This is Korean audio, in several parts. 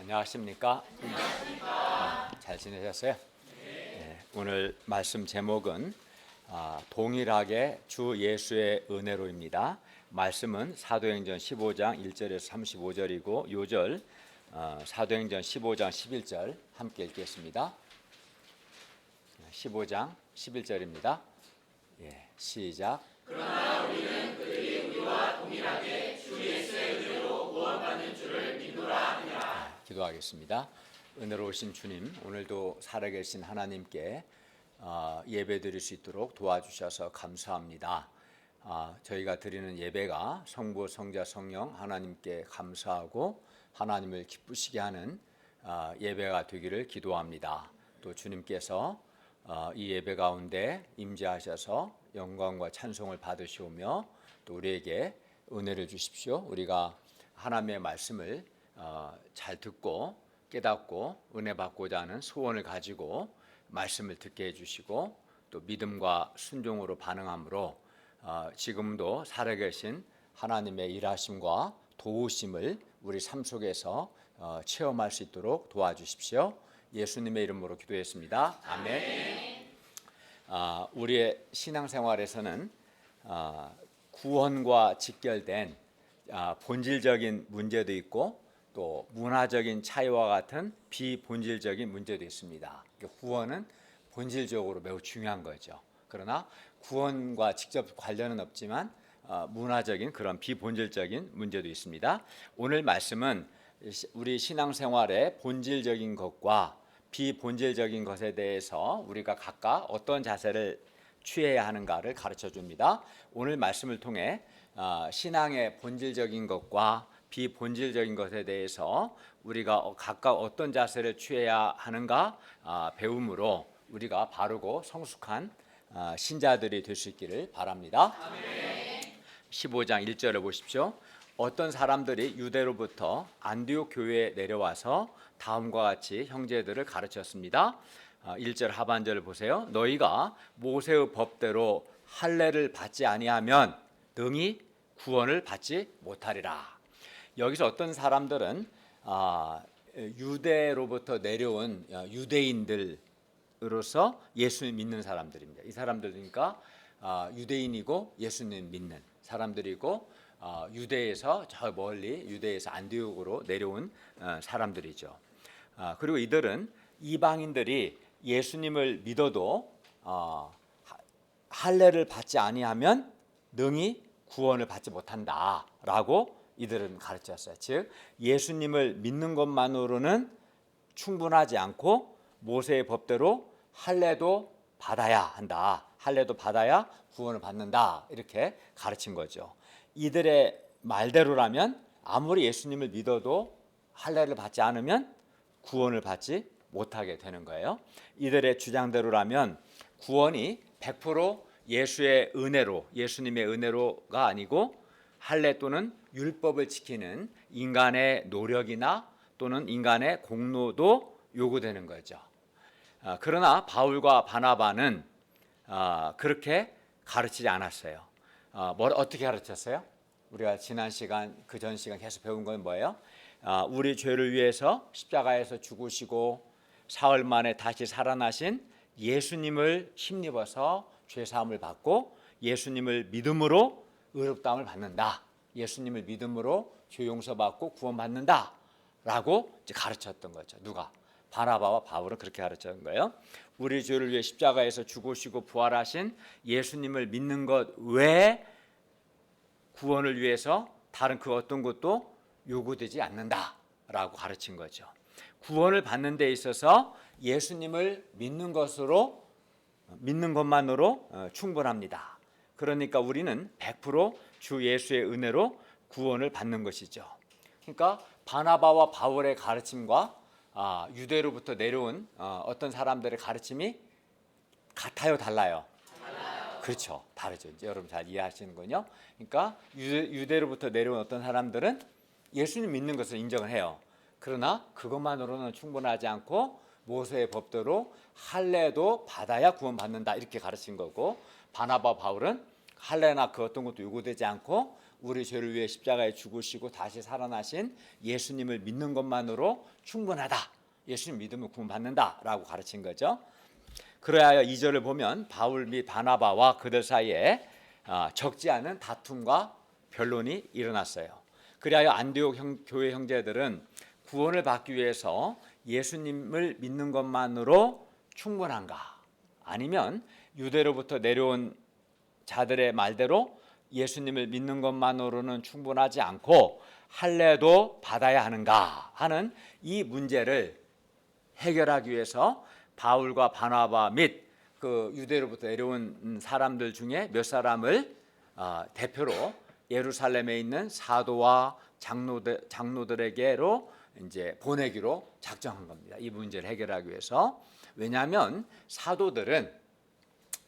안녕하십니까? 잘 지내셨어요? 네, 오늘 말씀 제목은 동일하게 주 예수의 은혜로입니다. 말씀은 사도행전 15장 1절에서 35절이고 요절 사도행전 15장 11절 함께 읽겠습니다. 15장 11절입니다. 시작. 그러나 우리는 그들이 우리와 동일하게 주 예수의 은혜로 구원받는 줄을 믿노라 하니라. 기도하겠습니다. 은혜로우신 주님, 오늘도 살아계신 하나님께 예배드릴 수 있도록 도와주셔서 감사합니다. 저희가 드리는 예배가 성부, 성자, 성령 하나님께 감사하고 하나님을 기쁘시게 하는 예배가 되기를 기도합니다. 또 주님께서 이 예배 가운데 임재하셔서 영광과 찬송을 받으시오며 또 우리에게 은혜를 주십시오. 우리가 하나님의 말씀을 잘 듣고 깨닫고 은혜 받고자 하는 소원을 가지고 말씀을 듣게 해주시고 또 믿음과 순종으로 반응함으로 지금도 살아계신 하나님의 일하심과 도우심을 우리 삶 속에서 체험할 수 있도록 도와주십시오. 예수님의 이름으로 기도했습니다. 아멘. 우리의 신앙생활에서는 구원과 직결된 본질적인 문제도 있고 또 문화적인 차이와 같은 비본질적인 문제도 있습니다. 구원은 본질적으로 매우 중요한 거죠. 그러나 구원과 직접 관련은 없지만 문화적인 그런 비본질적인 문제도 있습니다. 오늘 말씀은 우리 신앙생활의 본질적인 것과 비본질적인 것에 대해서 우리가 각각 어떤 자세를 취해야 하는가를 가르쳐 줍니다. 오늘 말씀을 통해 신앙의 본질적인 것과 비본질적인 것에 대해서 우리가 각각 어떤 자세를 취해야 하는가 배움으로 우리가 바르고 성숙한 신자들이 될 수 있기를 바랍니다. 아멘. 15장 1절을 보십시오. 어떤 사람들이 유대로부터 안디옥 교회에 내려와서 다음과 같이 형제들을 가르쳤습니다. 1절 하반절을 보세요. 너희가 모세의 법대로 할례를 받지 아니하면 능히 구원을 받지 못하리라. 여기서 어떤 사람들은 유대로부터 내려온 유대인들로서 예수님 믿는 사람들입니다. 이 사람들이니까 유대인이고 예수님 믿는 사람들이고 유대에서 저 멀리 유대에서 안디옥으로 내려온 사람들이죠. 그리고 이들은 이방인들이 예수님을 믿어도 할례를 받지 아니하면 능히 구원을 받지 못한다라고 이들은 가르쳤어요. 즉 예수님을 믿는 것만으로는 충분하지 않고 모세의 법대로 할례도 받아야 한다. 할례도 받아야 구원을 받는다. 이렇게 가르친 거죠. 이들의 말대로라면 아무리 예수님을 믿어도 할례를 받지 않으면 구원을 받지 못하게 되는 거예요. 이들의 주장대로라면 구원이 100% 예수의 은혜로, 예수님의 은혜로가 아니고 할례 또는 율법을 지키는 인간의 노력이나 또는 인간의 공로도 요구되는 거죠. 그러나 바울과 바나바는 그렇게 가르치지 않았어요. 어떻게 가르쳤어요? 우리가 지난 시간, 그 전 시간 계속 배운 건 뭐예요? 우리 죄를 위해서 십자가에서 죽으시고 사흘 만에 다시 살아나신 예수님을 힘입어서 죄사함을 받고 예수님을 믿음으로 의롭다함을 받는다. 예수님을 믿음으로 죄 용서받고 구원받는다. 라고 이제 가르쳤던 거죠. 누가? 바나바와 바울은 그렇게 가르쳤던 거예요. 우리 죄를 위해 십자가에서 죽으시고 부활하신 예수님을 믿는 것 외에 구원을 위해서 다른 그 어떤 것도 요구되지 않는다라고 가르친 거죠. 구원을 받는 데 있어서 예수님을 믿는 것만으로 충분합니다. 그러니까 우리는 100% 주 예수의 은혜로 구원을 받는 것이죠. 그러니까 바나바와 바울의 가르침과 유대로부터 내려온 어떤 사람들의 가르침이 같아요, 달라요? 달라요. 그렇죠, 다르죠. 이제 여러분 잘 이해하시는군요. 그러니까 유대로부터 내려온 어떤 사람들은 예수님 믿는 것을 인정을 해요. 그러나 그것만으로는 충분하지 않고 모세의 법대로 할례도 받아야 구원받는다 이렇게 가르친 거고, 바나바 바울은 할례나 그 어떤 것도 요구되지 않고 우리 죄를 위해 십자가에 죽으시고 다시 살아나신 예수님을 믿는 것만으로 충분하다. 예수님 믿으면 구원받는다라고 가르친 거죠. 그래야 2절을 보면 바울 및 바나바와 그들 사이에 적지 않은 다툼과 변론이 일어났어요. 그리하여 안디옥 교회 형제들은 구원을 받기 위해서 예수님을 믿는 것만으로 충분한가? 아니면 유대로부터 내려온 자들의 말대로 예수님을 믿는 것만으로는 충분하지 않고 할례도 받아야 하는가 하는 이 문제를 해결하기 위해서 바울과 바나바 및 그 유대로부터 내려온 사람들 중에 몇 사람을 대표로 예루살렘에 있는 사도와 장로들에게로 이제 보내기로 작정한 겁니다. 이 문제를 해결하기 위해서. 왜냐하면 사도들은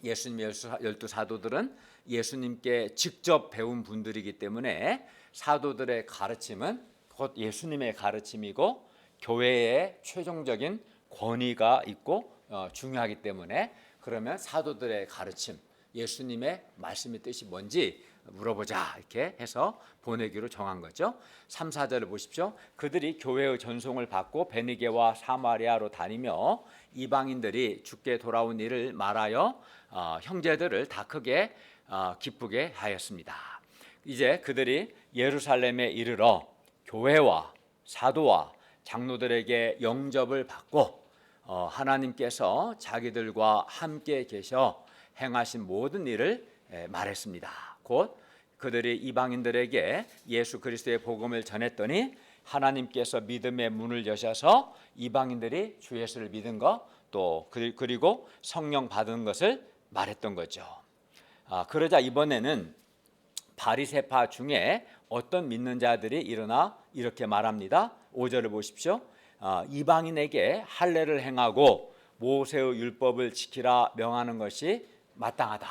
예수님의 12사도들은 예수님께 직접 배운 분들이기 때문에 사도들의 가르침은 곧 예수님의 가르침이고 교회의 최종적인 권위가 있고 중요하기 때문에 그러면 사도들의 가르침, 예수님의 말씀의 뜻이 뭔지 물어보자 이렇게 해서 보내기로 정한 거죠. 3, 4절을 보십시오. 그들이 교회의 전송을 받고 베니게와 사마리아로 다니며 이방인들이 주께 돌아온 일을 말하여 형제들을 다 크게 기쁘게 하였습니다. 이제 그들이 예루살렘에 이르러 교회와 사도와 장로들에게 영접을 받고 하나님께서 자기들과 함께 계셔 행하신 모든 일을 말했습니다. 곧 그들이 이방인들에게 예수 그리스도의 복음을 전했더니 하나님께서 믿음의 문을 여셔서 이방인들이 주 예수를 믿은 것 또 그리고 성령 받은 것을 말했던 거죠. 그러자 이번에는 바리새파 중에 어떤 믿는 자들이 일어나 이렇게 말합니다. 5절을 보십시오. 이방인에게 할례를 행하고 모세의 율법을 지키라 명하는 것이 마땅하다.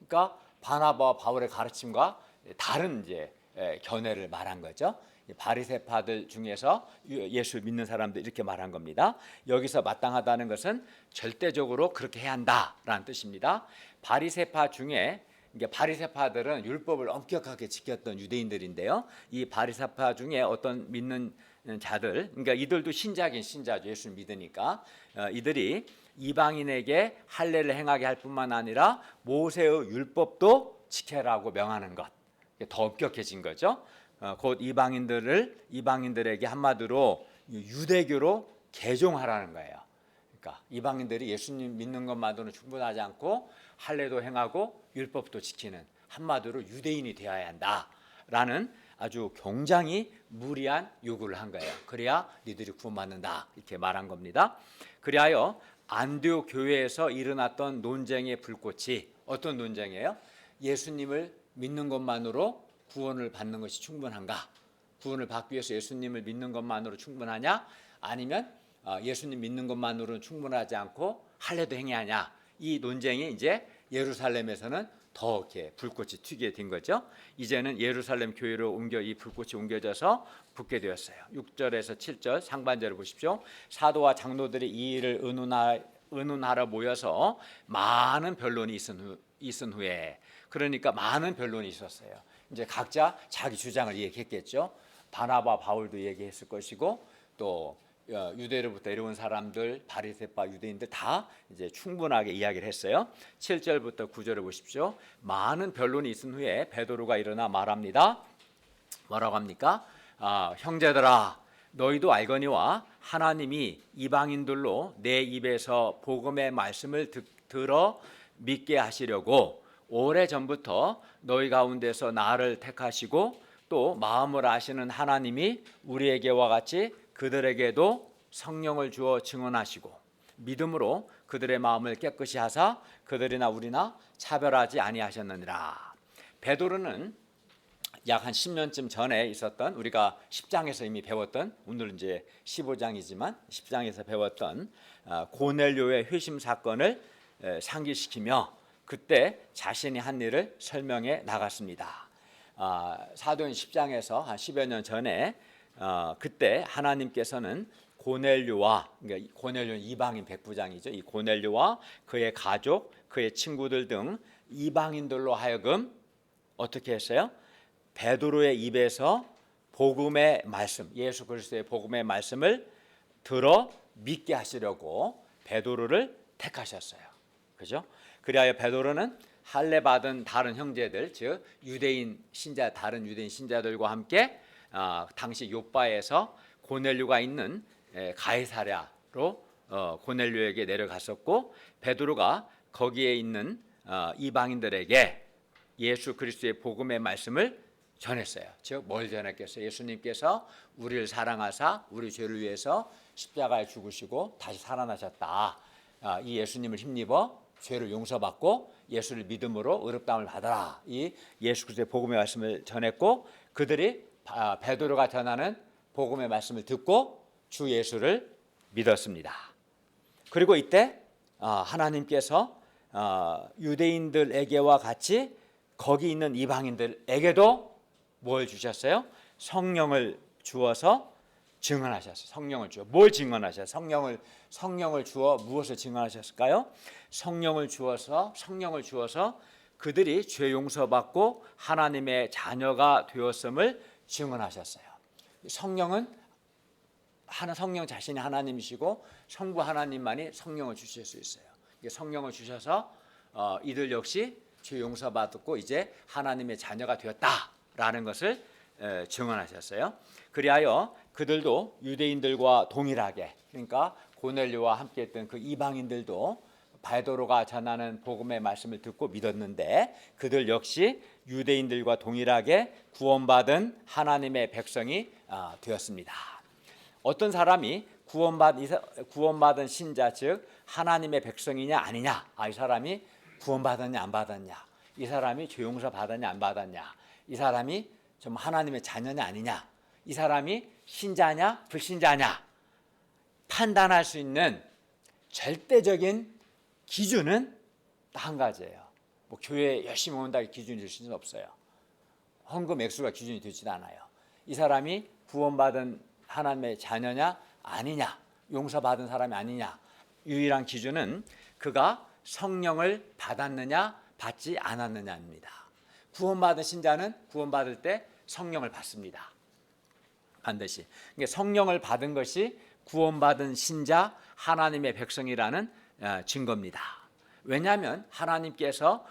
그러니까 바나바와 바울의 가르침과 다른 이제 견해를 말한 거죠. 바리새파들 중에서 예수 믿는 사람들 이렇게 말한 겁니다. 여기서 마땅하다는 것은 절대적으로 그렇게 해야 한다라는 뜻입니다. 바리새파 중에 이게 바리새파들은 율법을 엄격하게 지켰던 유대인들인데요. 이 바리새파 중에 어떤 믿는 자들, 그러니까 이들도 신자긴 신자죠. 예수를 믿으니까 이들이 이방인에게 할례를 행하게 할 뿐만 아니라 모세의 율법도 지켜라고 명하는 것, 더 엄격해진 거죠. 곧 이방인들에게 한마디로 유대교로 개종하라는 거예요. 그러니까 이방인들이 예수님 믿는 것만으로는 충분하지 않고 할례도 행하고 율법도 지키는 한마디로 유대인이 되어야 한다라는 아주 굉장히 무리한 요구를 한 거예요. 그래야 니들이 구원받는다 이렇게 말한 겁니다. 그리하여 안디옥 교회에서 일어났던 논쟁의 불꽃이 어떤 논쟁이에요? 예수님을 믿는 것만으로 구원을 받는 것이 충분한가? 구원을 받기 위해서 예수님을 믿는 것만으로 충분하냐? 아니면 예수님 믿는 것만으로는 충분하지 않고 할례도 행해야 하냐? 이 논쟁이 이제 예루살렘에서는 더 이렇게 불꽃이 튀게 된 거죠. 이제는 예루살렘 교회로 이 불꽃이 옮겨져서 붙게 되었어요. 6절에서 7절 상반절을 보십시오. 사도와 장로들이 이 일을 의논하러 모여서 많은 변론이 있은 후에 그러니까 많은 변론이 있었어요. 이제 각자 자기 주장을 얘기했겠죠. 바나바 바울도 얘기했을 것이고 또 유대로부터 내려온 사람들, 바리새파 유대인들 다 이제 충분하게 이야기를 했어요. 7절부터 9절을 보십시오. 많은 변론이 있은 후에 베드로가 일어나 말합니다. 뭐라고 합니까? 형제들아, 너희도 알거니와 하나님이 이방인들로 내 입에서 복음의 말씀을 들어 믿게 하시려고 오래전부터 너희 가운데서 나를 택하시고 또 마음을 아시는 하나님이 우리에게와 같이 그들에게도 성령을 주어 증언하시고 믿음으로 그들의 마음을 깨끗이 하사 그들이나 우리나 차별하지 아니하셨느니라. 베드로는 약 한 10년쯤 전에 있었던 우리가 10장에서 이미 배웠던 오늘은 이제 15장이지만 10장에서 배웠던 고넬료의 회심 사건을 상기시키며 그때 자신이 한 일을 설명해 나갔습니다. 사도행 10장에서 한 10여 년 전에 그때 하나님께서는 고넬료와 그러니까 고넬료는 이방인 백부장이죠. 이 고넬료와 그의 가족, 그의 친구들 등 이방인들로 하여금 어떻게 했어요? 베드로의 입에서 복음의 말씀, 예수 그리스도의 복음의 말씀을 들어 믿게 하시려고 베드로를 택하셨어요. 그죠? 그리하여 베드로는 할례 받은 다른 형제들, 즉 유대인 신자, 다른 유대인 신자들과 함께 당시 요바에서 고넬료가 있는 가이사랴로 고넬료에게 내려갔었고, 베드로가 거기에 있는 이방인들에게 예수 그리스도의 복음의 말씀을 전했어요. 즉 뭘 전했겠어요? 예수님께서 우리를 사랑하사 우리 죄를 위해서 십자가에 죽으시고 다시 살아나셨다. 이 예수님을 힘입어 죄를 용서받고 예수를 믿음으로 의롭다함을 받아라. 이 예수 그리스도의 복음의 말씀을 전했고, 그들이 베드로가 전하는 복음의 말씀을 듣고 주 예수를 믿었습니다. 그리고 이때 하나님께서 유대인들에게와 같이 거기 있는 이방인들에게도 뭘 주셨어요? 성령을 주어서 증언하셨어요. 성령을 주어 뭘 증언하셨어요? 성령을 주어 무엇을 증언하셨을까요? 성령을 주어서 그들이 죄 용서받고 하나님의 자녀가 되었음을 증언하셨어요. 성령 자신이 하나님이시고 성부 하나님만이 성령을 주실 수 있어요. 성령을 주셔서 이들 역시 죄 용서받고 이제 하나님의 자녀가 되었다라는 것을 증언하셨어요. 그리하여 그들도 유대인들과 동일하게, 그러니까 고넬료와 함께했던 그 이방인들도 베드로가 전하는 복음의 말씀을 듣고 믿었는데, 그들 역시 유대인들과 동일하게 구원받은 하나님의 백성이 되었습니다. 어떤 사람이 구원받은 신자, 즉 하나님의 백성이냐 아니냐, 이 사람이 구원받았냐 안 받았냐, 이 사람이 죄 용서 받았냐 안 받았냐, 이 사람이 좀 하나님의 자녀냐 아니냐, 이 사람이 신자냐 불신자냐 판단할 수 있는 절대적인 기준은 딱 한 가지예요. 뭐 교회 열심히 온다 기준이 될 수는 없어요. 헌금 액수가 기준이 되지도 않아요. 이 사람이 구원받은 하나님의 자녀냐 아니냐, 용서받은 사람이 아니냐, 유일한 기준은 그가 성령을 받았느냐 받지 않았느냐입니다. 구원받은 신자는 구원받을 때 성령을 받습니다. 반드시. 그러니까 성령을 받은 것이 구원받은 신자 하나님의 백성이라는 증거입니다. 왜냐하면 하나님께서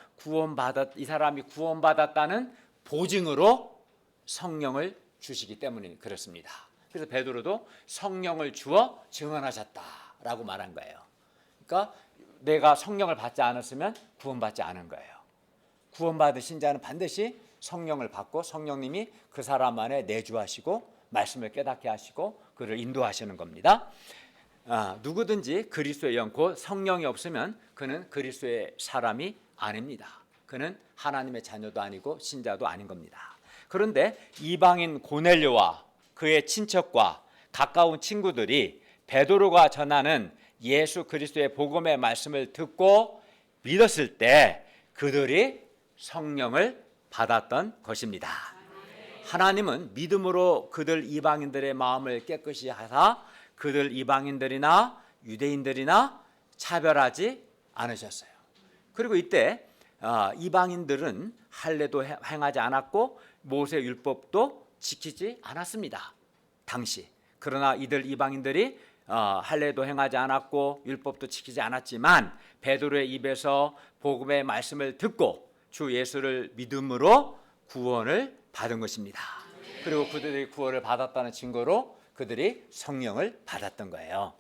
이 사람이 구원받았다는 보증으로 성령을 주시기 때문에 그렇습니다. 그래서 베드로도 성령을 주어 증언하셨다라고 말한 거예요. 그러니까 내가 성령을 받지 않았으면 구원받지 않은 거예요. 구원받은 신자는 반드시 성령을 받고 성령님이 그 사람 안에 내주하시고 말씀을 깨닫게 하시고 그를 인도하시는 겁니다. 누구든지 그리스도의 영, 곧 성령이 없으면 그는 그리스도의 사람이 아닙니다. 그는 하나님의 자녀도 아니고 신자도 아닌 겁니다. 그런데 이방인 고넬료와 그의 친척과 가까운 친구들이 베드로가 전하는 예수 그리스도의 복음의 말씀을 듣고 믿었을 때 그들이 성령을 받았던 것입니다. 하나님은 믿음으로 그들 이방인들의 마음을 깨끗이 하사 그들 이방인들이나 유대인들이나 차별하지 않으셨어요. 그리고 이때 이방인들은 할례도 행하지 않았고 모세 율법도 지키지 않았습니다. 당시. 그러나 이들 이방인들이 할례도 행하지 않았고 율법도 지키지 않았지만 베드로의 입에서 복음의 말씀을 듣고 주 예수를 믿음으로 구원을 받은 것입니다. 그리고 그들이 구원을 받았다는 증거로 그들이 성령을 받았던 거예요.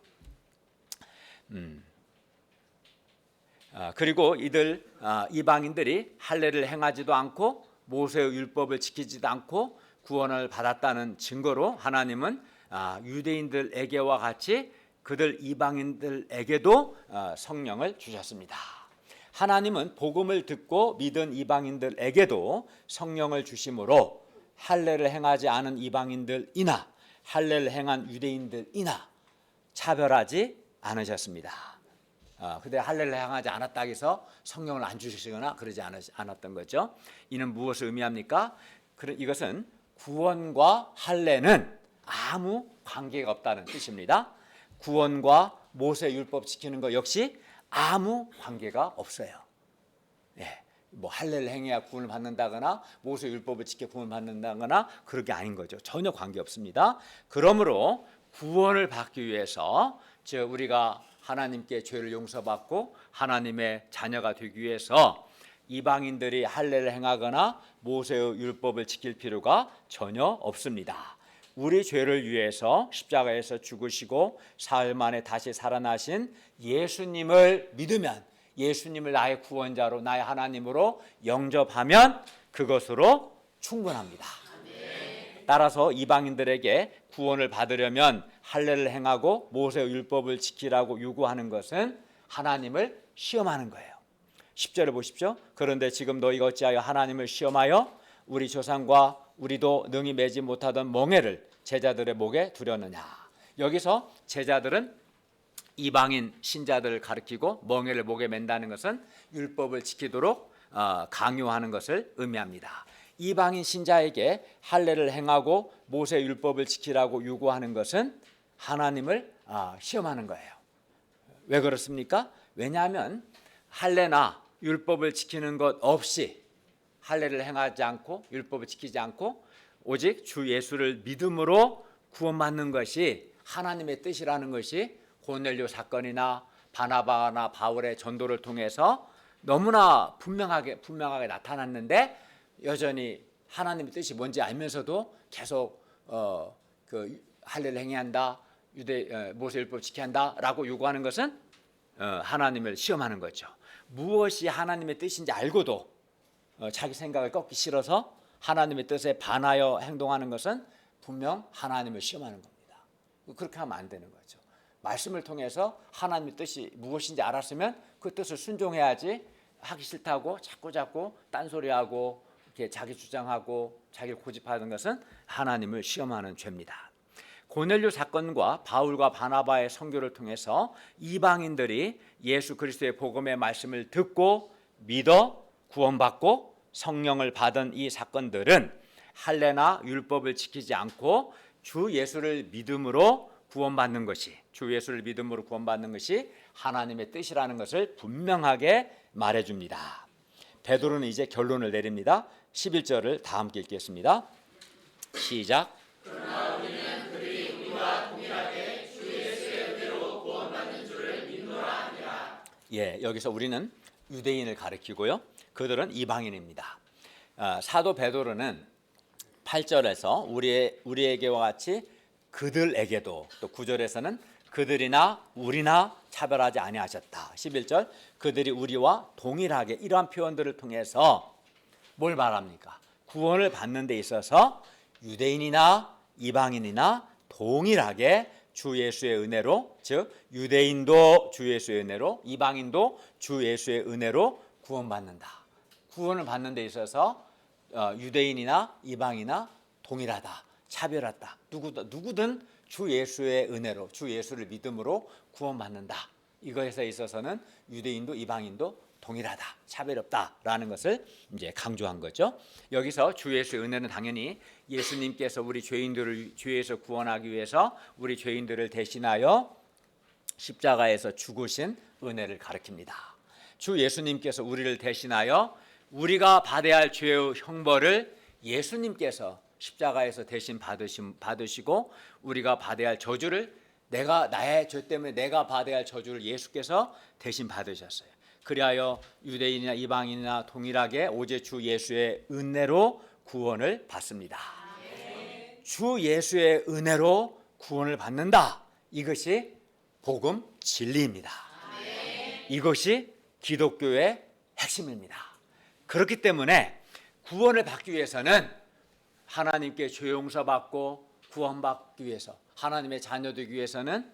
그리고 이들 이방인들이 할례를 행하지도 않고 모세의 율법을 지키지도 않고 구원을 받았다는 증거로 하나님은 유대인들에게와 같이 그들 이방인들에게도 성령을 주셨습니다. 하나님은 복음을 듣고 믿은 이방인들에게도 성령을 주심으로 할례를 행하지 않은 이방인들이나 할례를 행한 유대인들이나 차별하지 않으셨습니다. 근데 할례를 행하지 않았다 해서 성령을 안 주시거나 그러지 않았던 거죠. 이는 무엇을 의미합니까? 이것은 구원과 할례는 아무 관계가 없다는 뜻입니다. 구원과 모세 율법 지키는 것 역시 아무 관계가 없어요. 뭐 할례를 행해야 구원을 받는다거나 모세 율법을 지켜 구원을 받는다거나 그런 게 아닌 거죠. 전혀 관계없습니다. 그러므로 구원을 받기 위해서 즉 우리가 하나님께 죄를 용서받고 하나님의 자녀가 되기 위해서 이방인들이 할례를 행하거나 모세의 율법을 지킬 필요가 전혀 없습니다. 우리 죄를 위해서 십자가에서 죽으시고 사흘 만에 다시 살아나신 예수님을 믿으면, 예수님을 나의 구원자로 나의 하나님으로 영접하면 그것으로 충분합니다. 따라서 이방인들에게 구원을 받으려면 할례를 행하고 모세의 율법을 지키라고 요구하는 것은 하나님을 시험하는 거예요. 10절을 보십시오. 그런데 지금 너희가 어찌하여 하나님을 시험하여 우리 조상과 우리도 능히 매지 못하던 멍에를 제자들의 목에 두려느냐. 여기서 제자들은 이방인 신자들을 가리키고 멍에를 목에 맨다는 것은 율법을 지키도록 강요하는 것을 의미합니다. 이방인 신자에게 할례를 행하고 모세 율법을 지키라고 요구하는 것은 하나님을 시험하는 거예요. 왜 그렇습니까? 왜냐하면 할례나 율법을 지키는 것 없이, 할례를 행하지 않고 율법을 지키지 않고 오직 주 예수를 믿음으로 구원받는 것이 하나님의 뜻이라는 것이 고넬료 사건이나 바나바나 바울의 전도를 통해서 너무나 분명하게 나타났는데, 여전히 하나님의 뜻이 뭔지 알면서도 계속 그 할례를 행해야 한다, 모세율법 지켜야 한다라고 요구하는 것은 하나님을 시험하는 거죠. 무엇이 하나님의 뜻인지 알고도 자기 생각을 꺾기 싫어서 하나님의 뜻에 반하여 행동하는 것은 분명 하나님을 시험하는 겁니다. 그렇게 하면 안 되는 거죠. 말씀을 통해서 하나님의 뜻이 무엇인지 알았으면 그 뜻을 순종해야지, 하기 싫다고 자꾸 딴소리하고 이렇게 자기 주장하고 자기를 고집하는 것은 하나님을 시험하는 죄입니다. 고넬료 사건과 바울과 바나바의 선교를 통해서 이방인들이 예수 그리스도의 복음의 말씀을 듣고 믿어 구원받고 성령을 받은 이 사건들은 할례나 율법을 지키지 않고 주 예수를 믿음으로 구원받는 것이, 주 예수를 믿음으로 구원받는 것이 하나님의 뜻이라는 것을 분명하게 말해줍니다. 베드로는 이제 결론을 내립니다. 11절을 다 함께 읽겠습니다. 시작. 그러나 우리는 그들이 우리와 동일하게 주 예수의 은혜로 구원받는 줄을 믿노라 하니라. 여기서 우리는 유대인을 가리키고요, 그들은 이방인입니다. 사도 베드로는 8절에서 우리에게와 같이 그들에게도, 또 9절에서는 그들이나 우리나 차별하지 아니하셨다. 11절 그들이 우리와 동일하게, 이러한 표현들을 통해서 뭘 말합니까? 구원을 받는 데 있어서 유대인이나 이방인이나 동일하게 주 예수의 은혜로, 즉 유대인도 주 예수의 은혜로, 이방인도 주 예수의 은혜로 구원받는다. 구원을 받는 데 있어서 유대인이나 이방이나 동일하다, 차별하다. 누구든 주 예수의 은혜로, 주 예수를 믿음으로 구원받는다. 이것에 있어서는 유대인도 이방인도 동일하다, 차별 없다라는 것을 이제 강조한 거죠. 여기서 주 예수의 은혜는 당연히 예수님께서 우리 죄인들을 죄에서 구원하기 위해서 우리 죄인들을 대신하여 십자가에서 죽으신 은혜를 가리킵니다. 주 예수님께서 우리를 대신하여 우리가 받아야 할 죄의 형벌을 예수님께서 십자가에서 대신 받으시고 우리가 받아야 할 저주를, 나의 죄 때문에 내가 받아야 할 저주를 예수께서 대신 받으셨어요. 그리하여 유대인이나 이방인이나 동일하게 오직 주 예수의 은혜로 구원을 받습니다. 주 예수의 은혜로 구원을 받는다. 이것이 복음 진리입니다. 이것이 기독교의 핵심입니다. 그렇기 때문에 구원을 받기 위해서는 하나님께 죄 용서받고 구원받기 위해서, 하나님의 자녀 되기 위해서는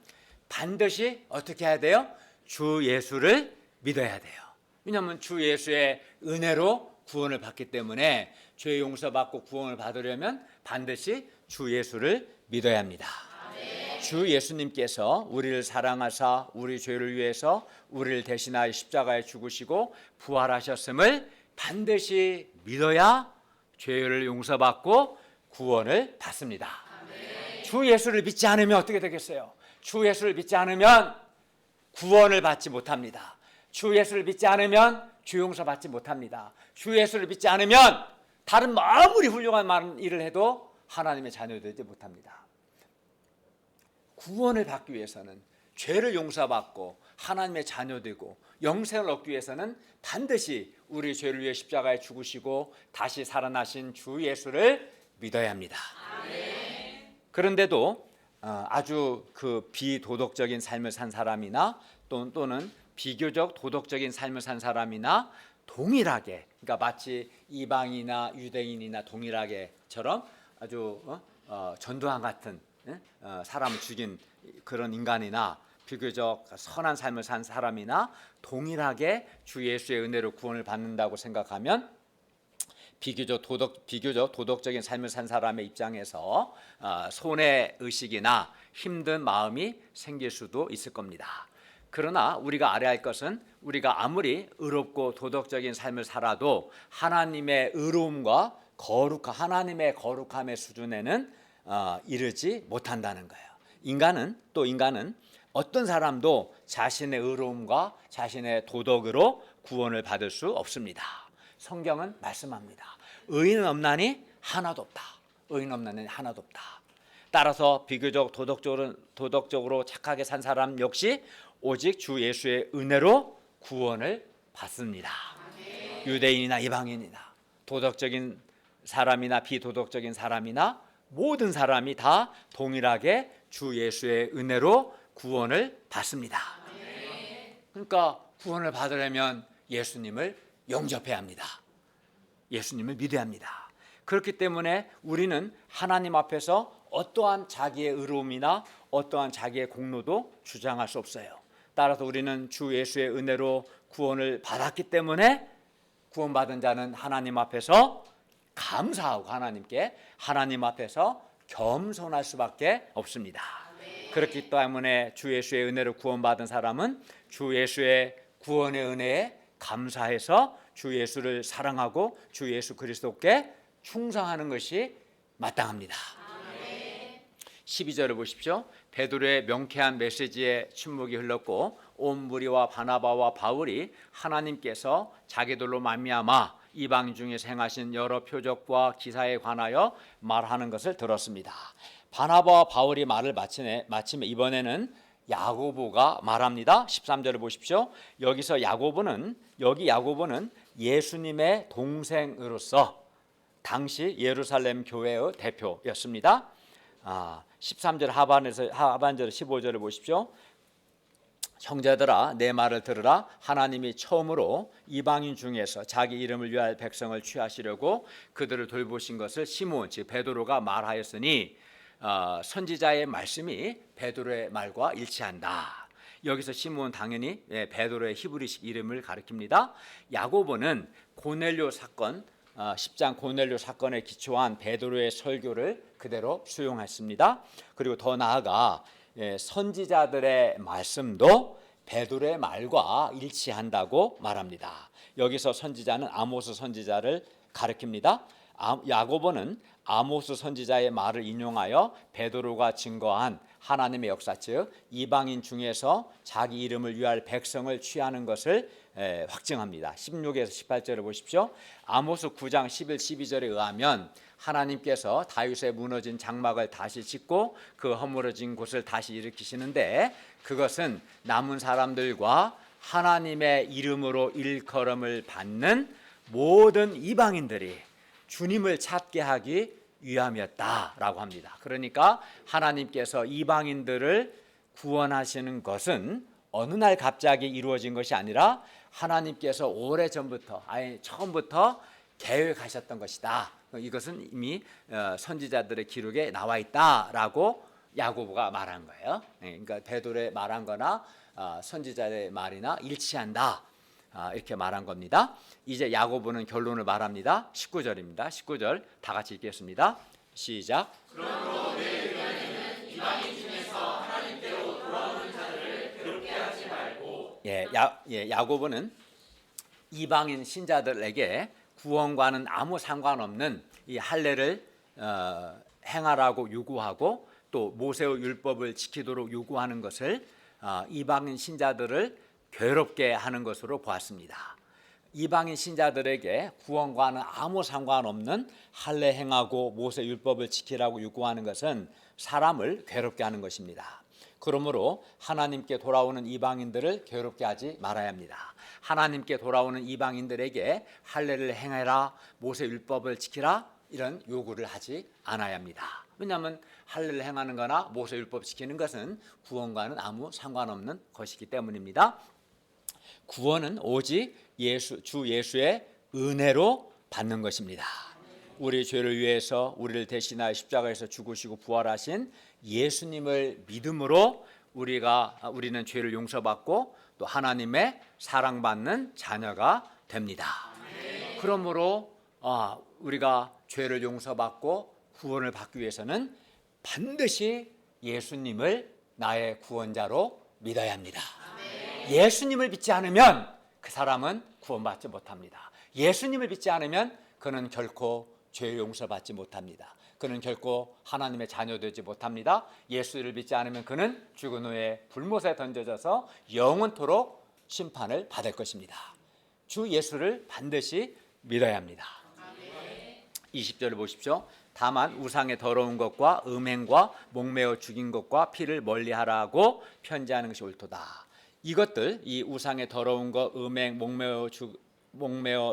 반드시 어떻게 해야 돼요? 주 예수를 믿어야 돼요. 왜냐하면 주 예수의 은혜로 구원을 받기 때문에 죄 용서받고 구원을 받으려면 반드시 주 예수를 믿어야 합니다. 주 예수님께서 우리를 사랑하사 우리 죄를 위해서 우리를 대신하여 십자가에 죽으시고 부활하셨음을 반드시 믿어야 죄를 용서받고 구원을 받습니다. 주 예수를 믿지 않으면 어떻게 되겠어요? 주 예수를 믿지 않으면 구원을 받지 못합니다. 주 예수를 믿지 않으면 주 용서 받지 못합니다. 주 예수를 믿지 않으면 다른 아무리 훌륭한 많은 일을 해도 하나님의 자녀 되지 못합니다. 구원을 받기 위해서는, 죄를 용서받고 하나님의 자녀 되고 영생을 얻기 위해서는 반드시 우리 죄를 위해 십자가에 죽으시고 다시 살아나신 주 예수를 믿어야 합니다. 그런데도 아주 그 비도덕적인 삶을 산 사람이나 또는 비교적 도덕적인 삶을 산 사람이나 동일하게, 그러니까 마치 이방인이나 유대인이나 동일하게처럼 아주 전두환 같은 사람을 죽인 그런 인간이나 비교적 선한 삶을 산 사람이나 동일하게 주 예수의 은혜로 구원을 받는다고 생각하면 비교적 도덕적인 삶을 산 사람의 입장에서 손해 의식이나 힘든 마음이 생길 수도 있을 겁니다. 그러나 우리가 알아야 할 것은 우리가 아무리 의롭고 도덕적인 삶을 살아도 하나님의 의로움과 하나님의 거룩함의 수준에는 이르지 못한다는 거예요. 인간은 어떤 사람도 자신의 의로움과 자신의 도덕으로 구원을 받을 수 없습니다. 성경은 말씀합니다. 의인은 없나니 하나도 없다. 의인 없나니 하나도 없다. 따라서 비교적 도덕적으로 착하게 산 사람 역시 오직 주 예수의 은혜로 구원을 받습니다. 유대인이나 이방인이나 도덕적인 사람이나 비도덕적인 사람이나 모든 사람이 다 동일하게 주 예수의 은혜로 구원을 받습니다. 그러니까 구원을 받으려면 예수님을 영접해야 합니다. 예수님을 믿어야 합니다. 그렇기 때문에 우리는 하나님 앞에서 어떠한 자기의 의로움이나 어떠한 자기의 공로도 주장할 수 없어요. 따라서 우리는 주 예수의 은혜로 구원을 받았기 때문에 구원받은 자는 하나님 앞에서 감사하고 하나님 앞에서 겸손할 수밖에 없습니다. 그렇기 때문에 주 예수의 은혜로 구원받은 사람은 주 예수의 구원의 은혜에 감사해서 주 예수를 사랑하고 주 예수 그리스도께 충성하는 것이 마땅합니다. 12절을 보십시오. 베드로의 명쾌한 메시지에 침묵이 흘렀고 온 무리와 바나바와 바울이 하나님께서 자기들로 말미암아 이방 중에서 행하신 여러 표적과 기사에 관하여 말하는 것을 들었습니다. 바나바와 바울이 말을 마치며 이번에는 야고보가 말합니다. 13절을 보십시오. 여기 야고보는 예수님의 동생으로서 당시 예루살렘 교회의 대표였습니다. 13절 하반절 15절을 보십시오. 형제들아 내 말을 들으라. 하나님이 처음으로 이방인 중에서 자기 이름을 위하여 백성을 취하시려고 그들을 돌보신 것을 시몬 즉 베드로가 말하였으니 선지자의 말씀이 베드로의 말과 일치한다. 여기서 시몬 당연히 베드로의 히브리식 이름을 가리킵니다. 야고보는 고넬료 사건 10장 고넬료 사건에 기초한 베드로의 설교를 그대로 수용했습니다. 그리고 더 나아가 선지자들의 말씀도 베드로의 말과 일치한다고 말합니다. 여기서 선지자는 아모스 선지자를 가리킵니다. 야고보는 아모스 선지자의 말을 인용하여 베드로가 증거한 하나님의 역사 즉 이방인 중에서 자기 이름을 위할 백성을 취하는 것을 확증합니다. 16에서 18절을 보십시오. 아모스 9장 11, 12절에 의하면 하나님께서 다윗의 무너진 장막을 다시 짓고 그 허물어진 곳을 다시 일으키시는데 그것은 남은 사람들과 하나님의 이름으로 일컬음을 받는 모든 이방인들이 주님을 찾게 하기 위함이었다라고 합니다. 그러니까 하나님께서 이방인들을 구원하시는 것은 어느 날 갑자기 이루어진 것이 아니라 하나님께서 오래전부터 처음부터 계획하셨던 것이다. 이것은 이미 선지자들의 기록에 나와 있다라고 야고보가 말한 거예요. 그러니까 베드로의 말한 거나 선지자의 말이나 일치한다. 이렇게 말한 겁니다. 이제 야고보는 결론을 말합니다. 19절입니다. 19절 다 같이 읽겠습니다. 시작. 그러므로 내 의견에는 이방인 중에서 하나님께로 돌아오는 자들을 괴롭게 하지 말고. 야고보는 이방인 신자들에게 구원과는 아무 상관없는 이 할례를 행하라고 요구하고 또 모세의 율법을 지키도록 요구하는 것을 이방인 신자들을 괴롭게 하는 것으로 보았습니다. 이방인 신자들에게 구원과는 아무 상관없는 할례 행하고 모세 율법을 지키라고 요구하는 것은 사람을 괴롭게 하는 것입니다. 그러므로 하나님께 돌아오는 이방인들을 괴롭게 하지 말아야 합니다. 하나님께 돌아오는 이방인들에게 할례를 행해라, 모세 율법을 지키라 이런 요구를 하지 않아야 합니다. 왜냐하면 할례를 행하는 거나 모세 율법 지키는 것은 구원과는 아무 상관없는 것이기 때문입니다. 구원은 오직 주 예수의 은혜로 받는 것입니다. 우리 죄를 위해서 우리를 대신하여 십자가에서 죽으시고 부활하신 예수님을 믿음으로 우리는 죄를 용서받고 또 하나님의 사랑받는 자녀가 됩니다. 그러므로 우리가 죄를 용서받고 구원을 받기 위해서는 반드시 예수님을 나의 구원자로 믿어야 합니다. 예수님을 믿지 않으면 그 사람은 구원받지 못합니다. 예수님을 믿지 않으면 그는 결코 죄 용서받지 못합니다. 그는 결코 하나님의 자녀 되지 못합니다. 예수를 믿지 않으면 그는 죽은 후에 불못에 던져져서 영원토록 심판을 받을 것입니다. 주 예수를 반드시 믿어야 합니다. 20절을 보십시오. 다만 우상의 더러운 것과 음행과 목매어 죽인 것과 피를 멀리하라고 편지하는 것이 옳도다. 이것들, 이 우상의 더러운 것, 음행, 목매어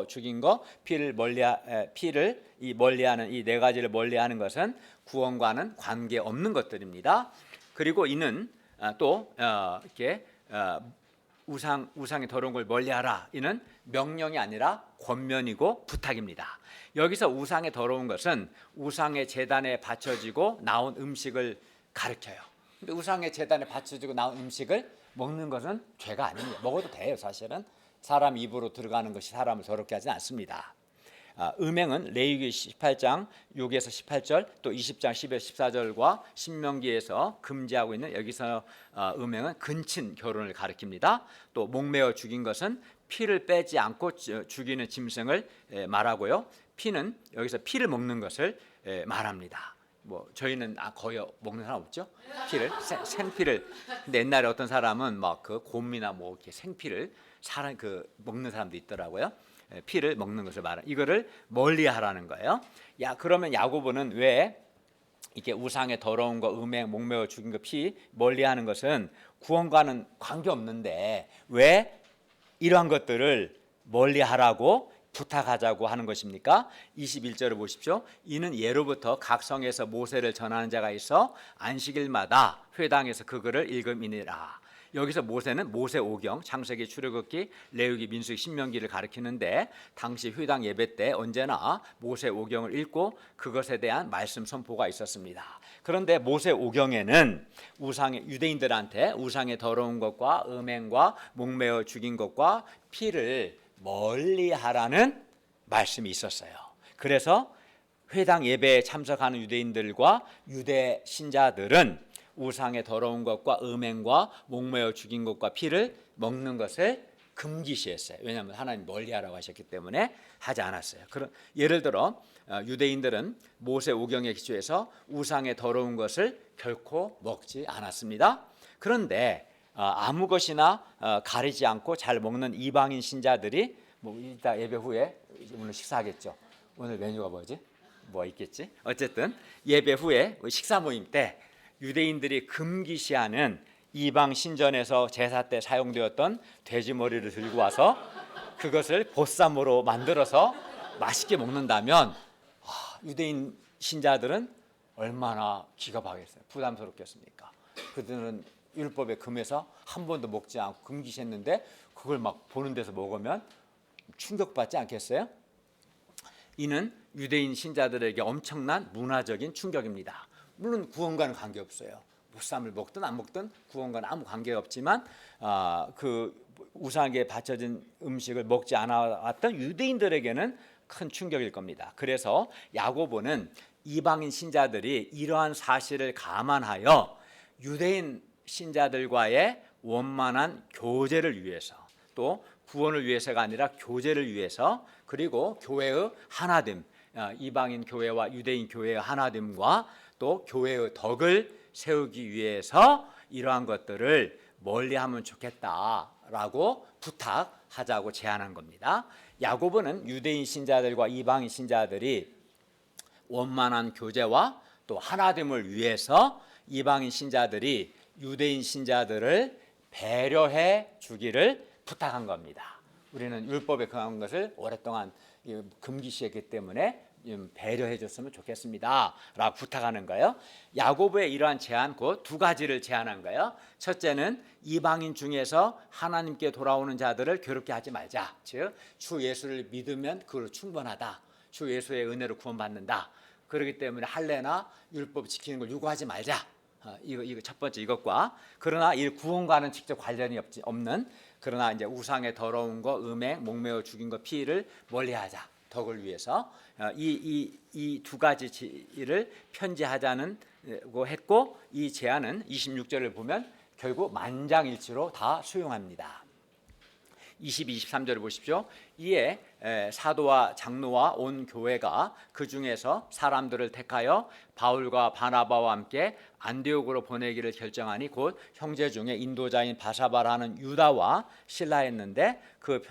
죽인 것, 피를 멀리하는 이 네 가지를 멀리하는 것은 구원과는 관계 없는 것들입니다. 그리고 이는 또 이렇게 우상의 더러운 걸 멀리하라. 이는 명령이 아니라 권면이고 부탁입니다. 여기서 우상의 더러운 것은 우상의 제단에 바쳐지고 나온 음식을 가리켜요. 근데 우상의 제단에 바쳐지고 나온 음식을 먹는 것은 죄가 아닙니다. 먹어도 돼요. 사실은 사람 입으로 들어가는 것이 사람을 더럽게 하지 않습니다. 음행은 레위기 18장 6에서 18절 또 20장 10에서 14절과 신명기에서 금지하고 있는 여기서 음행은 근친 결혼을 가리킵니다. 또 목매어 죽인 것은 피를 빼지 않고 죽이는 짐승을 말하고요. 피는 여기서 피를 먹는 것을 말합니다. 뭐 저희는 거의 먹는 사람 없죠? 피를 생피를. 근데 옛날에 어떤 사람은 막 그 곰이나 뭐 이렇게 생피를 먹는 사람도 있더라고요. 피를 먹는 것을 말하. 이거를 멀리하라는 거예요. 그러면 야고보는 왜 이게 우상의 더러운 거, 음행, 목매어 죽인 거, 피 멀리하는 것은 구원과는 관계 없는데 왜 이러한 것들을 멀리하라고 부탁하자고 하는 것입니까? 21절을 보십시오. 이는 예로부터 각 성에서 모세를 전하는 자가 있어 안식일마다 회당에서 그 글을 읽음이니라. 여기서 모세는 모세오경, 창세기, 출애굽기, 레위기, 민수기, 신명기를 가리키는데 당시 회당 예배 때 언제나 모세오경을 읽고 그것에 대한 말씀 선포가 있었습니다. 그런데 모세오경에는 유대인들한테 우상의 더러운 것과 음행과 목매어 죽인 것과 피를 멀리하라는 말씀이 있었어요. 그래서 회당 예배에 참석하는 유대인들과 유대 신자들은 우상의 더러운 것과 음행과 목매어 죽인 것과 피를 먹는 것을 금기시했어요. 왜냐하면 하나님 멀리하라고 하셨기 때문에 하지 않았어요. 예를 들어 유대인들은 모세오경에 기초해서 우상의 더러운 것을 결코 먹지 않았습니다. 그런데 아무 것이나 가리지 않고 잘 먹는 이방인 신자들이 이따 예배 후에 오늘 식사하겠죠. 오늘 메뉴가 뭐지? 뭐 있겠지? 어쨌든 예배 후에 식사 모임 때 유대인들이 금기시하는 이방 신전에서 제사 때 사용되었던 돼지 머리를 들고 와서 그것을 보쌈으로 만들어서 맛있게 먹는다면 유대인 신자들은 얼마나 기가 박겠어요. 부담스럽겠습니까? 그들은 율법에 금해서 한 번도 먹지 않고 금기시했는데 그걸 막 보는 데서 먹으면 충격받지 않겠어요? 이는 유대인 신자들에게 엄청난 문화적인 충격입니다. 물론 구원과는 관계없어요. 보쌈을 먹든 안 먹든 구원과는 아무 관계가 없지만 그 우상에 바쳐진 음식을 먹지 않아왔던 유대인들에게는 큰 충격일 겁니다. 그래서 야고보는 이방인 신자들이 이러한 사실을 감안하여 유대인 신자들과의 원만한 교제를 위해서 또 구원을 위해서가 아니라 교제를 위해서 그리고 교회의 하나됨, 이방인 교회와 유대인 교회의 하나됨과 또 교회의 덕을 세우기 위해서 이러한 것들을 멀리하면 좋겠다라고 하자고 제안한 겁니다. 야고보는 유대인 신자들과 이방인 신자들이 원만한 교제와 또 하나됨을 위해서 이방인 신자들이 유대인 신자들을 배려해 주기를 부탁한 겁니다. 우리는 율법에 금한 것을 오랫동안 금기시했기 때문에 배려해 줬으면 좋겠습니다 라고 부탁하는 거예요. 야고보의 이러한 제안 곧 두 가지를 제안한 거예요. 첫째는 이방인 중에서 하나님께 돌아오는 자들을 괴롭게 하지 말자. 즉 주 예수를 믿으면 그걸로 충분하다. 주 예수의 은혜로 구원받는다. 그렇기 때문에 할례나 율법 지키는 걸 요구하지 말자. 이거 첫 번째 이것과, 그러나 이 구원과는 직접 관련이 없는, 그러나 이제 우상의 더러운 거, 음행, 목매어 죽인 거, 피를 멀리하자. 덕을 위해서 이 두 가지를 편지하자는 고 했고, 이 제안은 26절을 보면 결국 만장일치로 다 수용합니다. 22, 23절을 보십시오. 이에 사도와 장로와 온 교회가 그 중에서 사람들을 택하여 바울과 바나바와 함께 안디옥으로 보내기를 결정하니 곧 형제 중에 인도자인 바사바라는 유다와 실라였는데 그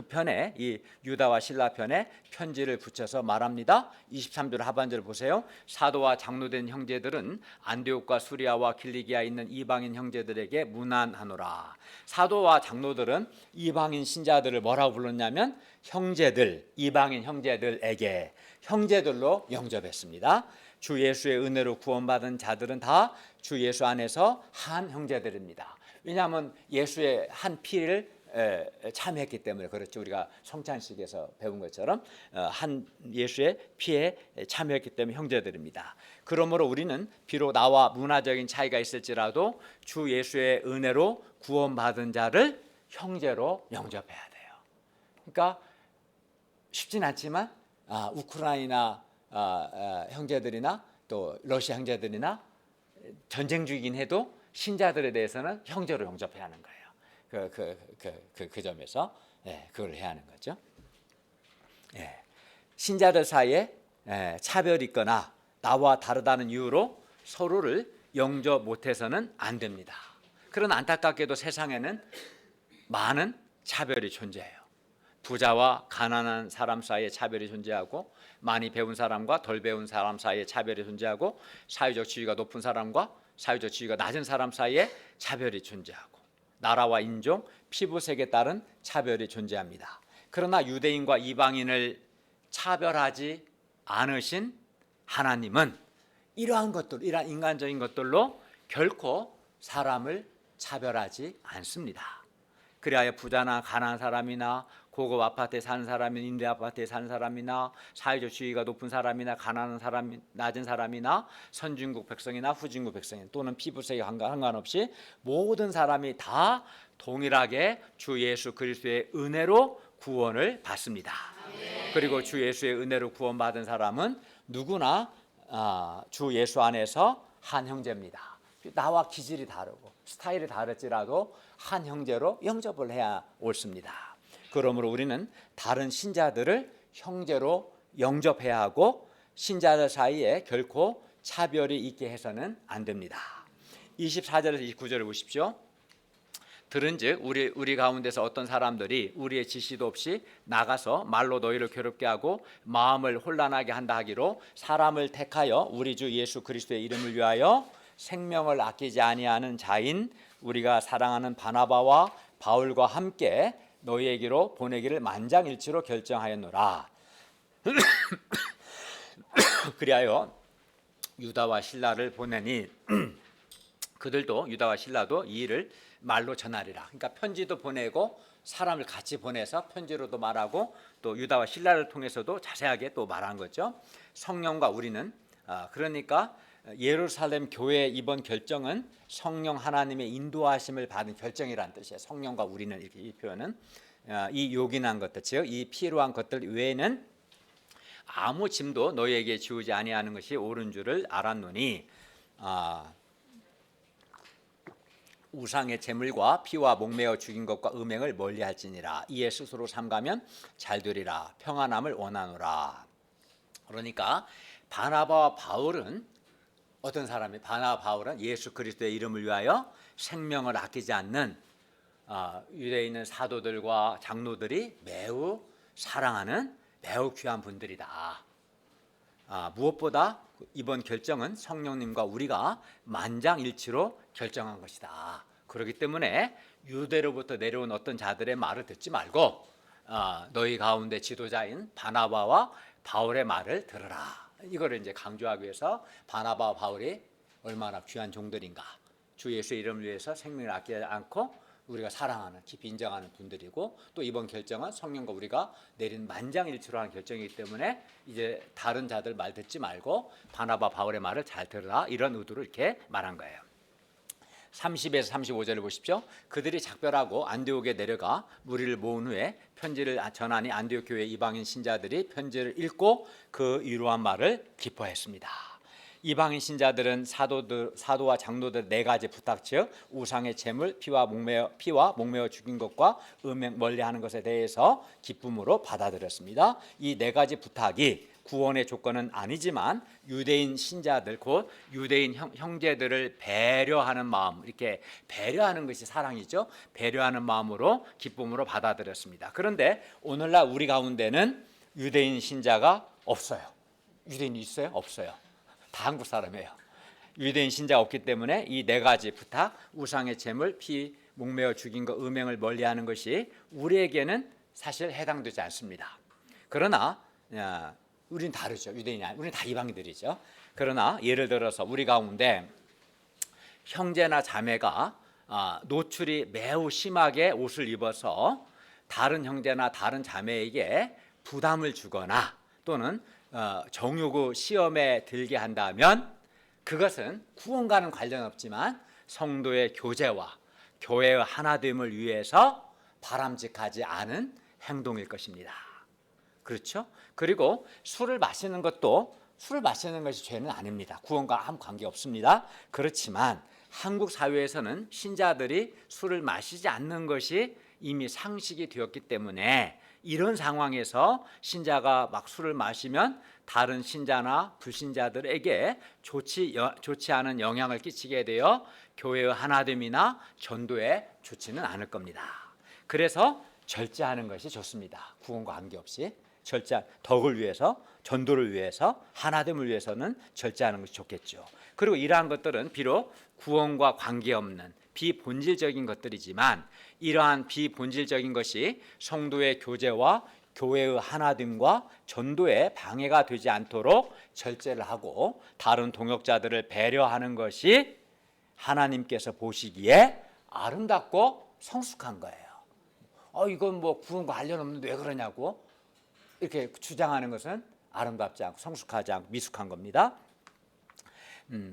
편에 이 유다와 실라 편에 편지를 붙여서 말합니다. 23절 하반절을 보세요. 사도와 장로된 형제들은 안디옥과 수리아와 길리기아에 있는 이방인 형제들에게 문안하노라. 사도와 장로들은 이방인 신자들을 뭐라고 불렀냐면 형제들, 이방인 형제들에게 형제들로 영접했습니다. 주 예수의 은혜로 구원받은 자들은 다 주 예수 안에서 한 형제들입니다. 왜냐하면 예수의 한 피를 참여했기 때문에 그렇죠. 우리가 성찬식에서 배운 것처럼 한 예수의 피에 참여했기 때문에 형제들입니다. 그러므로 우리는 비록 나와 문화적인 차이가 있을지라도 주 예수의 은혜로 구원받은 자를 형제로 영접해야 돼요. 그러니까 쉽진 않지만 우크라이나 형제들이나 또 러시아 형제들이나 전쟁 중이긴 해도 신자들에 대해서는 형제로 영접해야 하는 거예요. 그 점에서 그걸 해야 하는 거죠. 신자들 사이에 차별이 있거나 나와 다르다는 이유로 서로를 영접 못해서는 안 됩니다. 그러나 안타깝게도 세상에는 많은 차별이 존재해요. 부자와 가난한 사람 사이에 차별이 존재하고, 많이 배운 사람과 덜 배운 사람 사이에 차별이 존재하고, 사회적 지위가 높은 사람과 사회적 지위가 낮은 사람 사이에 차별이 존재하고, 나라와 인종, 피부색에 따른 차별이 존재합니다. 그러나 유대인과 이방인을 차별하지 않으신 하나님은 이러한 것들, 이러한 인간적인 것들로 결코 사람을 차별하지 않습니다. 그리하여 부자나 가난한 사람이나 고급 아파트에 사는 사람이나 임대 아파트에 사는 사람이나 사회적 지위가 높은 사람이나 가난한 사람, 낮은 사람이나 선진국 백성이나 후진국 백성이나 또는 피부색에 상관없이 모든 사람이 다 동일하게 주 예수 그리스도의 은혜로 구원을 받습니다. 그리고 주 예수의 은혜로 구원받은 사람은 누구나 주 예수 안에서 한 형제입니다. 나와 기질이 다르고 스타일이 다를지라도 한 형제로 영접을 해야 옳습니다. 그러므로 우리는 다른 신자들을 형제로 영접해야 하고 신자들 사이에 결코 차별이 있게 해서는 안 됩니다. 24절에서 29절을 보십시오. 들은즉 우리 가운데서 어떤 사람들이 우리의 지시도 없이 나가서 말로 너희를 괴롭게 하고 마음을 혼란하게 한다 하기로 사람을 택하여 우리 주 예수 그리스도의 이름을 위하여 생명을 아끼지 아니하는 자인 우리가 사랑하는 바나바와 바울과 함께 너희에게로 보내기를 만장일치로 결정하였노라. 그리하여 유다와 실라를 보내니 그들도 유다와 실라도 이 일을 말로 전하리라. 그러니까 편지도 보내고 사람을 같이 보내서 편지로도 말하고 또 유다와 실라를 통해서도 자세하게 또 말한 거죠. 성령과 우리는 그러니까 예루살렘 교회의 이번 결정은 성령 하나님의 인도하심을 받은 결정이라는 뜻이에요. 성령과 우리는 이렇게 이 표현은 이 요긴한 것들, 즉 이 필요한 것들 외에는 아무 짐도 너희에게 지우지 아니하는 것이 옳은 줄을 알았노니 우상의 제물과 피와 목매어 죽인 것과 음행을 멀리할지니라. 이에 스스로 삼가면 잘 되리라. 평안함을 원하노라. 그러니까 바나바와 바울은 어떤 사람이 바나바 바울은 예수 그리스도의 이름을 위하여 생명을 아끼지 않는 유대에 있는 사도들과 장로들이 매우 사랑하는 매우 귀한 분들이다. 무엇보다 이번 결정은 성령님과 우리가 만장일치로 결정한 것이다. 그렇기 때문에 유대로부터 내려온 어떤 자들의 말을 듣지 말고 너희 가운데 지도자인 바나바와 바울의 말을 들으라. 이거를 이제 강조하기 위해서 바나바와 바울이 얼마나 귀한 종들인가. 주 예수의 이름을 위해서 생명을 아끼지 않고 우리가 사랑하는, 깊이 인정하는 분들이고, 또 이번 결정은 성령과 우리가 내린 만장일치로 한 결정이기 때문에 이제 다른 자들 말 듣지 말고 바나바 바울의 말을 잘 들으라, 이런 의도로 이렇게 말한 거예요. 30에서 35절을 보십시오. 그들이 작별하고 안디옥에 내려가 무리를 모은 후에 편지를 전하니 안디옥 교회 이방인 신자들이 편지를 읽고 그 위로한 말을 기뻐했습니다. 이방인 신자들은 사도와 장로들 네 가지 부탁, 즉 우상의 제물, 피와 목매어 죽인 것과 음행 멀리하는 것에 대해서 기쁨으로 받아들였습니다. 이 네 가지 부탁이 구원의 조건은 아니지만 유대인 신자들, 곧 유대인 형제들을 배려하는 마음, 이렇게 배려하는 것이 사랑이죠. 배려하는 마음으로 기쁨으로 받아들였습니다. 그런데 오늘날 우리 가운데는 유대인 신자가 없어요. 유대인이 있어요? 없어요. 다 한국 사람이에요. 유대인 신자가 없기 때문에 이 네 가지 부탁, 우상의 제물, 피 목매어 죽인 것, 음행을 멀리하는 것이 우리에게는 사실 해당되지 않습니다. 그러나 우리는 다르죠. 유대인이 아니고 우리는 다 이방인들이죠. 그러나 예를 들어서 우리 가운데 형제나 자매가 노출이 매우 심하게 옷을 입어서 다른 형제나 다른 자매에게 부담을 주거나 또는 정욕의 시험에 들게 한다면 그것은 구원과는 관련 없지만 성도의 교제와 교회의 하나됨을 위해서 바람직하지 않은 행동일 것입니다. 그렇죠? 그리고 술을 마시는 것이 죄는 아닙니다. 구원과 아무 관계 없습니다. 그렇지만 한국 사회에서는 신자들이 술을 마시지 않는 것이 이미 상식이 되었기 때문에 이런 상황에서 신자가 막 술을 마시면 다른 신자나 불신자들에게 좋지 않은 영향을 끼치게 되어 교회의 하나됨이나 전도에 좋지는 않을 겁니다. 그래서 절제하는 것이 좋습니다. 구원과 관계없이 덕을 위해서, 전도를 위해서, 하나됨을 위해서는 절제하는 것이 좋겠죠. 그리고 이러한 것들은 비록 구원과 관계없는 비본질적인 것들이지만 이러한 비본질적인 것이 성도의 교제와 교회의 하나됨과 전도에 방해가 되지 않도록 절제를 하고 다른 동역자들을 배려하는 것이 하나님께서 보시기에 아름답고 성숙한 거예요. 이건 뭐 구원과 관련 없는데 왜 그러냐고 이렇게 주장하는 것은 아름답지 않고 성숙하지 않고 미숙한 겁니다.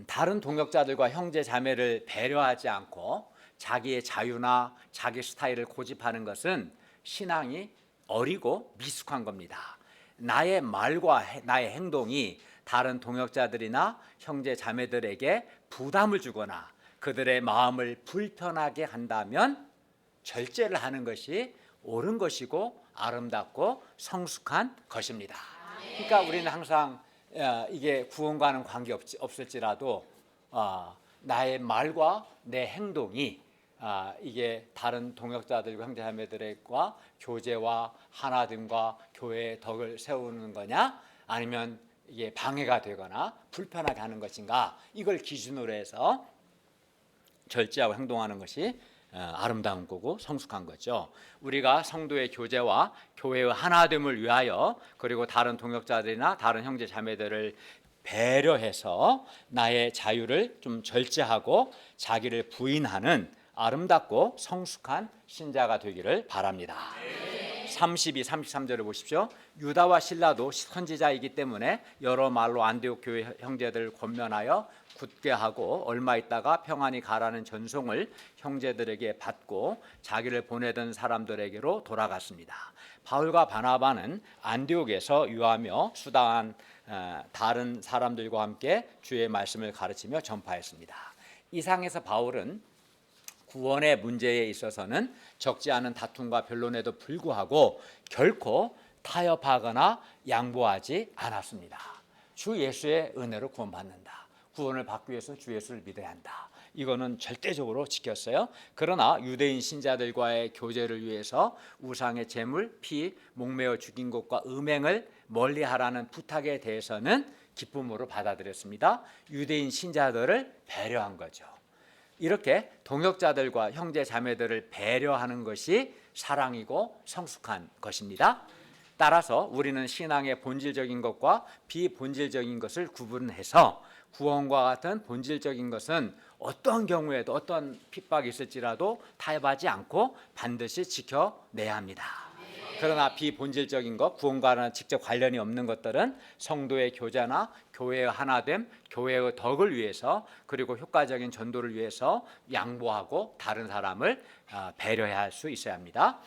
다른 동역자들과 형제 자매를 배려하지 않고 자기의 자유나 자기 스타일을 고집하는 것은 신앙이 어리고 미숙한 겁니다. 나의 말과 나의 행동이 다른 동역자들이나 형제 자매들에게 부담을 주거나 그들의 마음을 불편하게 한다면 절제를 하는 것이 옳은 것이고 아름답고 성숙한 것입니다. 그러니까 우리는 항상 이게 구원과는 관계 없을지라도 나의 말과 내 행동이 이게 다른 동역자들과 형제자매들과 교제와 하나됨과 교회의 덕을 세우는 거냐 아니면 이게 방해가 되거나 불편하게 하는 것인가, 이걸 기준으로 해서 절제하고 행동하는 것이 아름다운 거고 성숙한 거죠. 우리가 성도의 교제와 교회의 하나됨을 위하여 그리고 다른 동역자들이나 다른 형제 자매들을 배려해서 나의 자유를 좀 절제하고 자기를 부인하는 아름답고 성숙한 신자가 되기를 바랍니다. 32, 33절을 보십시오. 유다와 실라도 선지자이기 때문에 여러 말로 안디옥 교회 형제들을 권면하여 굳게 하고 얼마 있다가 평안히 가라는 전송을 형제들에게 받고 자기를 보내던 사람들에게로 돌아갔습니다. 바울과 바나바는 안디옥에서 유하며 수다한 다른 사람들과 함께 주의 말씀을 가르치며 전파했습니다. 이상에서 바울은 구원의 문제에 있어서는 적지 않은 다툼과 변론에도 불구하고 결코 타협하거나 양보하지 않았습니다. 주 예수의 은혜로 구원받는다. 구원을 받기 위해서는 주 예수를 믿어야 한다. 이거는 절대적으로 지켰어요. 그러나 유대인 신자들과의 교제를 위해서 우상의 제물, 피, 목매어 죽인 것과 음행을 멀리하라는 부탁에 대해서는 기쁨으로 받아들였습니다. 유대인 신자들을 배려한 거죠. 이렇게 동역자들과 형제 자매들을 배려하는 것이 사랑이고 성숙한 것입니다. 따라서 우리는 신앙의 본질적인 것과 비본질적인 것을 구분해서 구원과 같은 본질적인 것은 어떤 경우에도 어떤 핍박이 있을지라도 타협하지 않고 반드시 지켜내야 합니다. 그러나 비본질적인 것, 구원과는 직접 관련이 없는 것들은 성도의 교제나 교회의 하나됨, 교회의 덕을 위해서 그리고 효과적인 전도를 위해서 양보하고 다른 사람을 배려해야 할 수 있어야 합니다.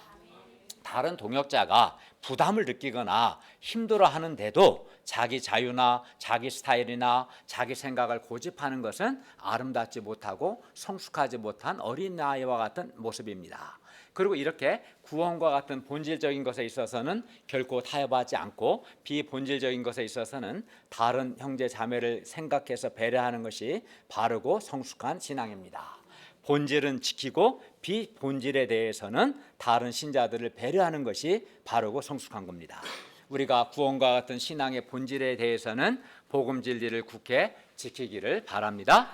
다른 동역자가 부담을 느끼거나 힘들어하는데도 자기 자유나 자기 스타일이나 자기 생각을 고집하는 것은 아름답지 못하고 성숙하지 못한 어린아이와 같은 모습입니다. 그리고 이렇게 구원과 같은 본질적인 것에 있어서는 결코 타협하지 않고 비본질적인 것에 있어서는 다른 형제 자매를 생각해서 배려하는 것이 바르고 성숙한 신앙입니다. 본질은 지키고 비본질에 대해서는 다른 신자들을 배려하는 것이 바르고 성숙한 겁니다. 우리가 구원과 같은 신앙의 본질에 대해서는 복음 진리를 굳게 지키기를 바랍니다.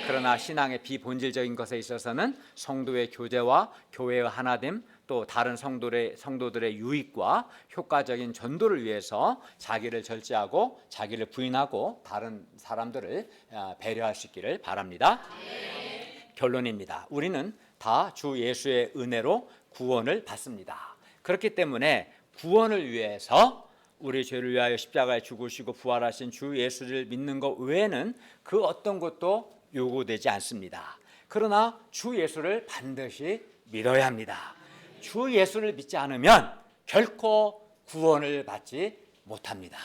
그러나 신앙의 비본질적인 것에 있어서는 성도의 교제와 교회의 하나됨, 또 다른 성도들의 유익과 효과적인 전도를 위해서 자기를 절제하고 자기를 부인하고 다른 사람들을 배려할 수 있기를 바랍니다. 결론입니다. 우리는 다 주 예수의 은혜로 구원을 받습니다. 그렇기 때문에 구원을 위해서 우리 죄를 위하여 십자가에 죽으시고 부활하신 주 예수를 믿는 것 외에는 그 어떤 것도 요구되지 않습니다. 그러나 주 예수를 반드시 믿어야 합니다. 주 예수를 믿지 않으면 결코 구원을 받지 못합니다.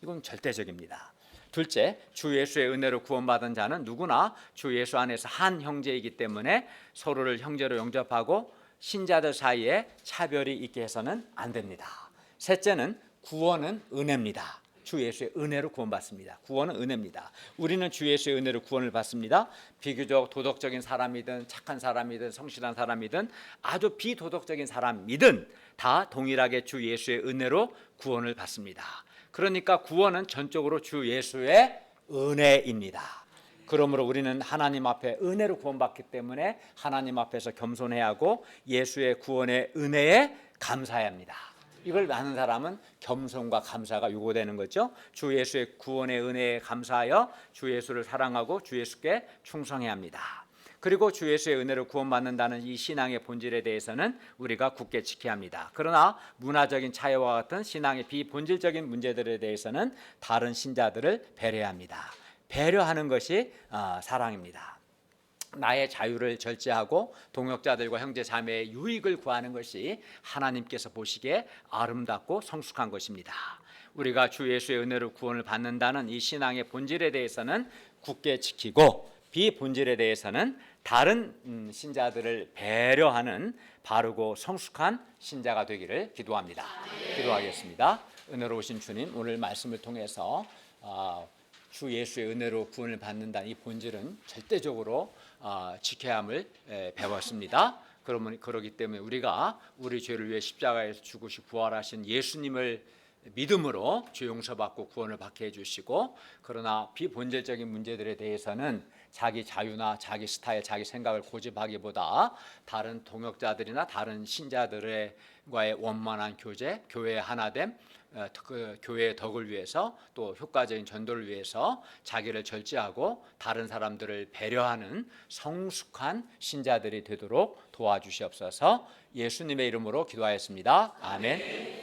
이건 절대적입니다. 둘째, 주 예수의 은혜로 구원받은 자는 누구나 주 예수 안에서 한 형제이기 때문에 서로를 형제로 영접하고 신자들 사이에 차별이 있게 해서는 안 됩니다. 셋째는 구원은 은혜입니다. 주 예수의 은혜로 구원받습니다. 구원은 은혜입니다. 우리는 주 예수의 은혜로 구원을 받습니다. 비교적 도덕적인 사람이든 착한 사람이든 성실한 사람이든 아주 비도덕적인 사람이든 다 동일하게 주 예수의 은혜로 구원을 받습니다. 그러니까 구원은 전적으로 주 예수의 은혜입니다. 그러므로 우리는 하나님 앞에 은혜로 구원받기 때문에 하나님 앞에서 겸손해야 하고 예수의 구원의 은혜에 감사해야 합니다. 이걸 아는 사람은 겸손과 감사가 요구되는 거죠. 주 예수의 구원의 은혜에 감사하여 주 예수를 사랑하고 주 예수께 충성해야 합니다. 그리고 주 예수의 은혜로 구원받는다는 이 신앙의 본질에 대해서는 우리가 굳게 지켜야 합니다. 그러나 문화적인 차이와 같은 신앙의 비본질적인 문제들에 대해서는 다른 신자들을 배려해야 합니다. 배려하는 것이 사랑입니다. 나의 자유를 절제하고 동역자들과 형제 자매의 유익을 구하는 것이 하나님께서 보시기에 아름답고 성숙한 것입니다. 우리가 주 예수의 은혜로 구원을 받는다는 이 신앙의 본질에 대해서는 굳게 지키고 비본질에 대해서는 다른 신자들을 배려하는 바르고 성숙한 신자가 되기를 기도합니다. 기도하겠습니다. 은혜로우신 주님, 오늘 말씀을 통해서 주 예수의 은혜로 구원을 받는다 이 본질은 절대적으로 지켜야 함을 배웠습니다. 그러기 때문에 우리가 우리 죄를 위해 십자가에서 죽으시고 부활하신 예수님을 믿음으로 죄 용서받고 구원을 받게 해주시고, 그러나 비본질적인 문제들에 대해서는 자기 자유나 자기 스타일, 자기 생각을 고집하기보다 다른 동역자들이나 다른 신자들과의 원만한 교제, 교회의 하나됨, 그 교회의 덕을 위해서 또 효과적인 전도를 위해서 자기를 절제하고 다른 사람들을 배려하는 성숙한 신자들이 되도록 도와주시옵소서. 예수님의 이름으로 기도하였습니다. 아멘.